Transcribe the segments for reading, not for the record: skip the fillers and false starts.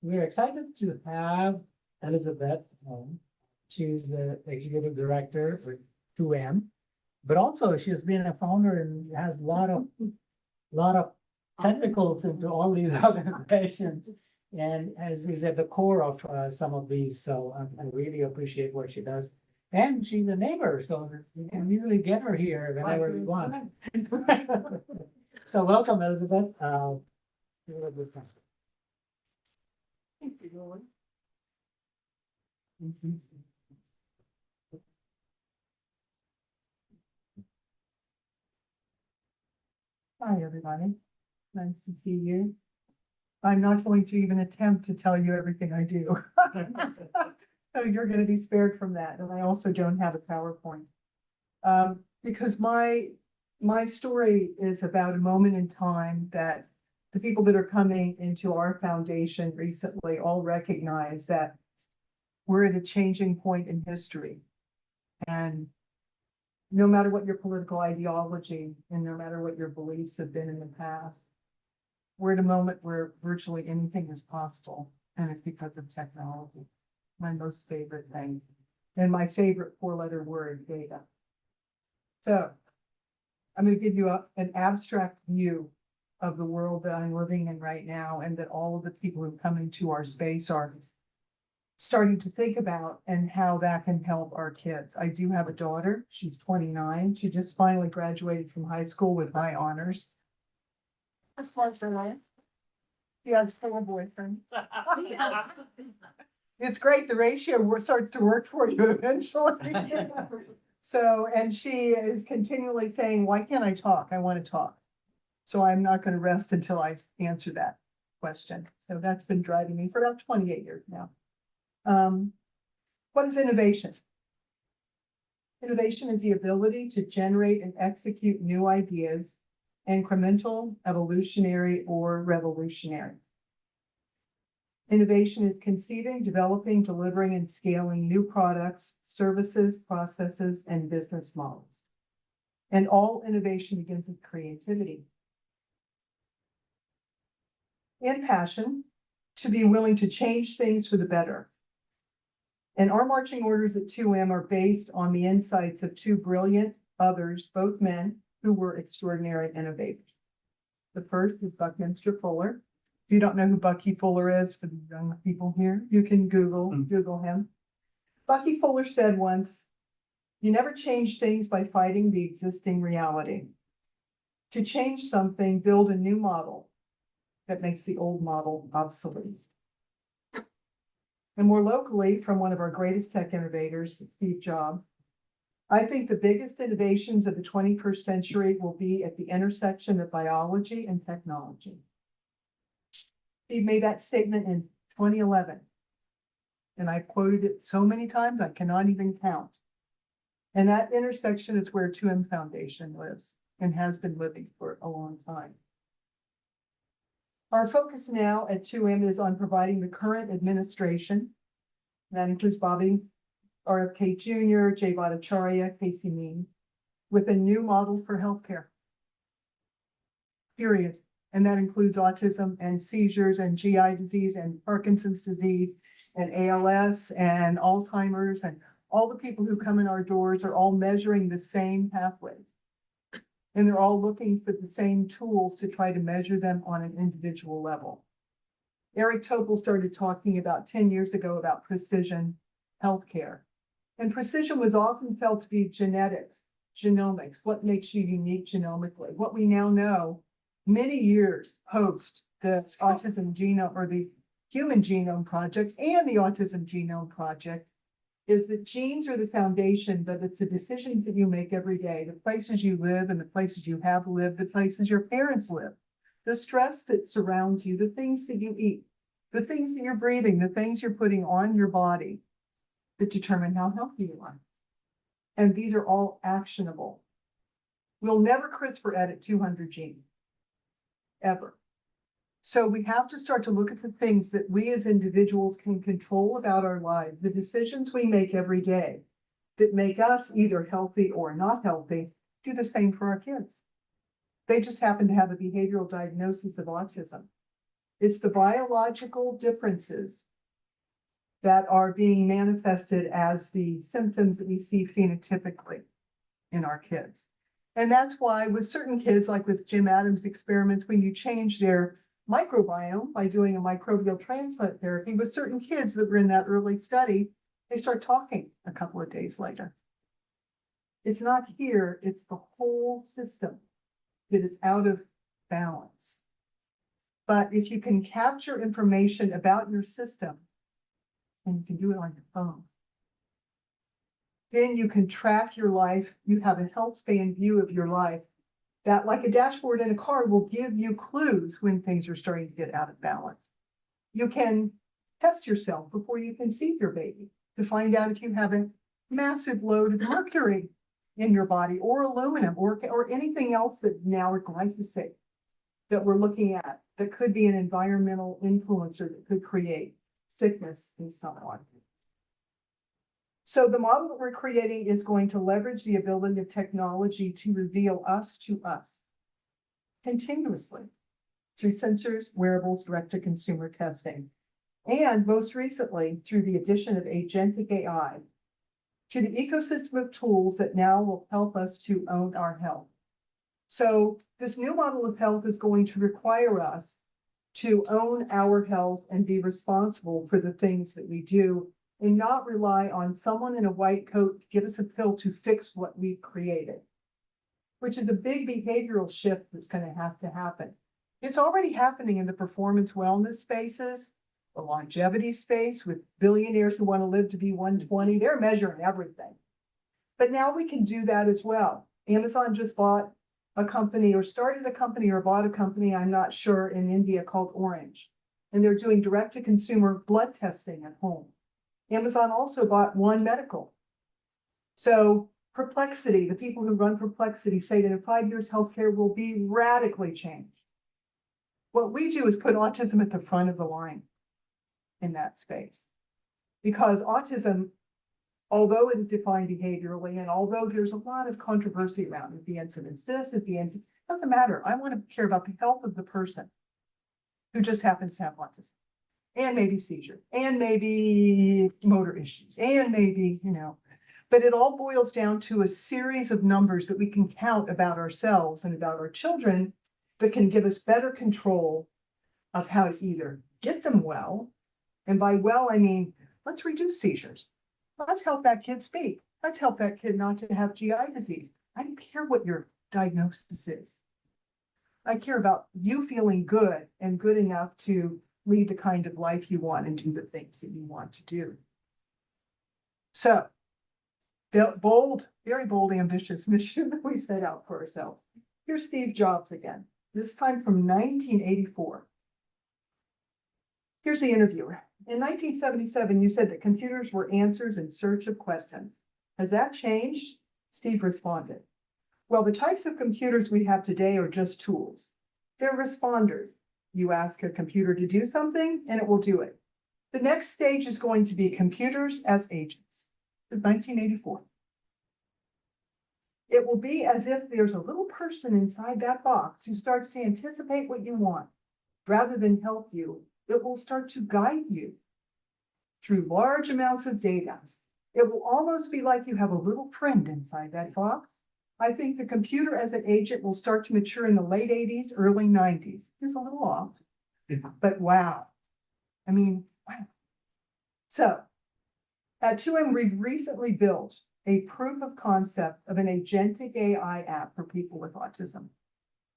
we're excited to have Elizabeth. She's the executive director for 2M, but also she's been a founder and has a lot of technicals into all these organizations, and as is at the core of some of these. So I really appreciate what she does. And she's a neighbor, so we can usually get her here whenever we want. So welcome, Elizabeth. You're a good friend. Thank you, Lord. Hi, everybody. Nice to see you. I'm not going to even attempt to tell you everything I do. So you're going to be spared from that. And I also don't have a PowerPoint. Because my story is about a moment in time that the people that are coming into our foundation recently all recognize that we're at a changing point in history. And no matter what your political ideology and no matter what your beliefs have been in the past, we're at a moment where virtually anything is possible. And it's because of technology. My most favorite thing. And my favorite 4-letter word, data. So I'm going to give you an abstract view of the world that I'm living in right now, and that all of the people who come into our space are starting to think about, and how that can help our kids. I do have a daughter. She's 29. She just finally graduated from high school with high honors. I'm smart for life. She has 4 boyfriends. It's great. The ratio starts to work for you eventually. So, and she is continually saying, why can't I talk? I want to talk. So I'm not going to rest until I answer that question. So that's been driving me for about 28 years now. What is innovation? Innovation is the ability to generate and execute new ideas, incremental, evolutionary, or revolutionary. Innovation is conceiving, developing, delivering, and scaling new products, services, processes, and business models. And all innovation begins with creativity. And passion, to be willing to change things for the better. And our marching orders at 2M are based on the insights of 2 brilliant others, both men, who were extraordinary innovators. The first is Buckminster Fuller. If you don't know who Bucky Fuller is, for the young people here, you can Google him. Bucky Fuller said once, you never change things by fighting the existing reality. To change something, build a new model that makes the old model obsolete. And more locally, from one of our greatest tech innovators, Steve Jobs, I think the biggest innovations of the 21st century will be at the intersection of biology and technology. Steve made that statement in 2011, and I quoted it so many times I cannot even count. And that intersection is where 2M Foundation lives and has been living for a long time. Our focus now at 2M is on providing the current administration, that includes Bobby RFK Jr., Jay Bhattacharya, Casey Mean, with a new model for healthcare. Period. And that includes autism and seizures and GI disease and Parkinson's disease and ALS and Alzheimer's, and all the people who come in our doors are all measuring the same pathways. And they're all looking for the same tools to try to measure them on an individual level. Eric Topol started talking about 10 years ago about precision healthcare. And precision was often felt to be genetics, genomics, what makes you unique genomically. What we now know, many years post the Autism Genome or the Human Genome Project and the Autism Genome Project, is that genes are the foundation, but it's the decisions that you make every day, the places you live and the places you have lived, the places your parents live, the stress that surrounds you, the things that you eat, the things that you're breathing, the things you're putting on your body that determine how healthy you are. And these are all actionable. We'll never CRISPR edit 200 genes, ever. So we have to start to look at the things that we as individuals can control about our lives, the decisions we make every day that make us either healthy or not healthy. Do the same for our kids. They just happen to have a behavioral diagnosis of autism. It's the biological differences that are being manifested as the symptoms that we see phenotypically in our kids. And that's why with certain kids, like with Jim Adams' experiments, when you change their microbiome by doing a microbial transplant therapy, with certain kids that were in that early study, they start talking a couple of days later. It's not here, it's the whole system that is out of balance. But if you can capture information about your system, and you can do it on your phone, then you can track your life. You have a health span view of your life that, like a dashboard in a car, will give you clues when things are starting to get out of balance. You can test yourself before you conceive your baby to find out if you have a massive load of mercury in your body, or aluminum, or anything else that now are glyphosate that we're looking at that could be an environmental influencer that could create sickness in someone. So the model that we're creating is going to leverage the ability of technology to reveal us to us continuously through sensors, wearables, direct-to-consumer testing, and most recently through the addition of agentic AI to the ecosystem of tools that now will help us to own our health. So this new model of health is going to require us to own our health and be responsible for the things that we do, and not rely on someone in a white coat to give us a pill to fix what we've created, which is a big behavioral shift that's going to happen. It's already happening in the performance wellness spaces, the longevity space with billionaires who want to live to be 120. They're measuring everything. But now we can do that as well. Amazon just bought a company, or started a company, or bought a company, I'm not sure, in India called Orange. And they're doing direct-to-consumer blood testing at home. Amazon also bought One Medical. So Perplexity, the people who run Perplexity say that in 5 years, healthcare will be radically changed. What we do is put autism at the front of the line in that space. Because autism, although it is defined behaviorally, and although there's a lot of controversy around it, the incidence this, at the end, doesn't matter. I want to care about the health of the person who just happens to have autism, and maybe seizure, and maybe motor issues, and maybe, but it all boils down to a series of numbers that we can count about ourselves and about our children that can give us better control of how to either get them well, and by well, I mean, let's reduce seizures. Let's help that kid speak. Let's help that kid not to have GI disease. I don't care what your diagnosis is. I care about you feeling good and good enough to lead the kind of life you want and do the things that you want to do. So, the bold, very bold, ambitious mission that we set out for ourselves. Here's Steve Jobs again, this time from 1984. Here's the interviewer. In 1977, you said that computers were answers in search of questions. Has that changed? Steve responded, well, the types of computers we have today are just tools. They're responders. You ask a computer to do something, and it will do it. The next stage is going to be computers as agents. It's 1984. It will be as if there's a little person inside that box who starts to anticipate what you want. Rather than help you, it will start to guide you through large amounts of data. It will almost be like you have a little friend inside that box. I think the computer as an agent will start to mature in the late 80s, early 90s. Here's a little off, but wow. I mean, wow. So at 2M, we've recently built a proof of concept of an agentic AI app for people with autism.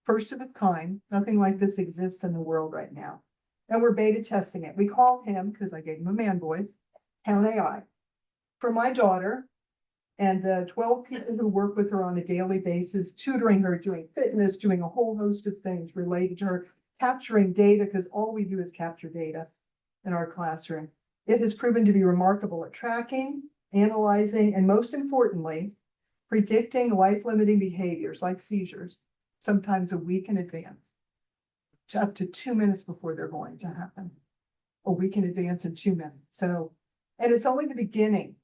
First of its kind, nothing like this exists in the world right now. And we're beta testing it. We call him, because I gave him a man voice, Count AI. For my daughter and the 12 people who work with her on a daily basis, tutoring her, doing fitness, doing a whole host of things related to her, capturing data, because all we do is capture data in our classroom. It has proven to be remarkable at tracking, analyzing, and most importantly, predicting life-limiting behaviors like seizures, sometimes a week in advance, to up to 2 minutes before they're going to happen. A week in advance and 2 minutes. So, and it's only the beginning.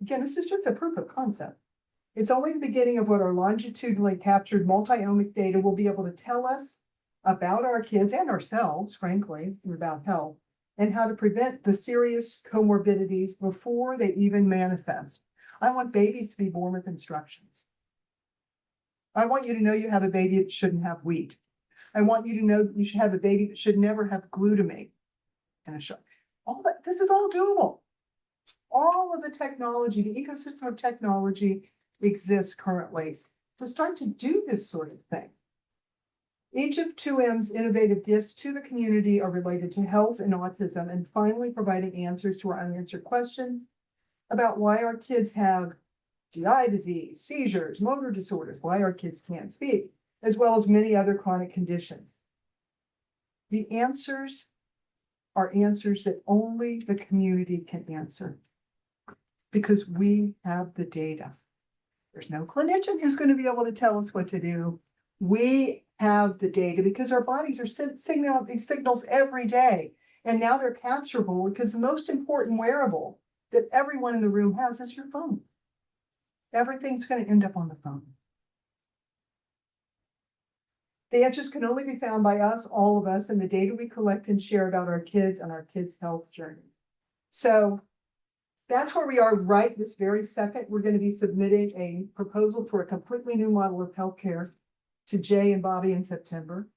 Again, this is just a proof of concept. It's only the beginning of what our longitudinally captured multi-omic data will be able to tell us about our kids and ourselves, frankly, about health, and how to prevent the serious comorbidities before they even manifest. I want babies to be born with instructions. I want you to know you have a baby that shouldn't have wheat. I want you to know that you should have a baby that should never have glutamate in a shot. All that, this is all doable. All of the technology, the ecosystem of technology exists currently to start to do this sort of thing. Each of 2M's innovative gifts to the community are related to health and autism, and finally providing answers to our unanswered questions about why our kids have GI disease, seizures, motor disorders, why our kids can't speak, as well as many other chronic conditions. The answers are answers that only the community can answer because we have the data. There's no clinician who's going to be able to tell us what to do. We have the data because our bodies are sending out these signals every day. And now they're capturable because the most important wearable that everyone in the room has is your phone. Everything's going to end up on the phone. The answers can only be found by us, all of us, and the data we collect and share about our kids and our kids' health journey. So that's where we are right this very second. We're going to be submitting a proposal for a completely new model of healthcare to Jay and Bobby in September.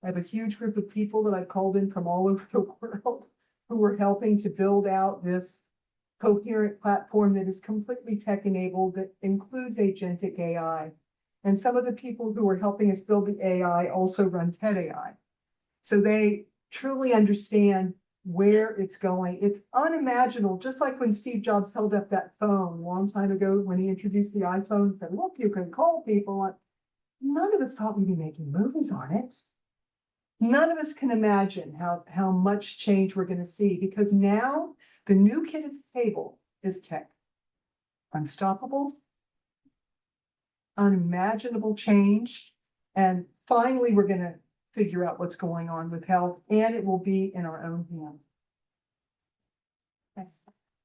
I have a huge group of people that I've called in from all over the world who are helping to build out this coherent platform that is completely tech-enabled, that includes agentic AI. And some of the people who are helping us build the AI also run TED AI. So they truly understand where it's going. It's unimaginable, just like when Steve Jobs held up that phone a long time ago when he introduced the iPhone and said, look, you can call people. None of us thought we'd be making movies on it. None of us can imagine how much change we're going to see, because now the new kid at the table is tech. Unstoppable, unimaginable change. And finally, we're going to figure out what's going on with health, and it will be in our own hands.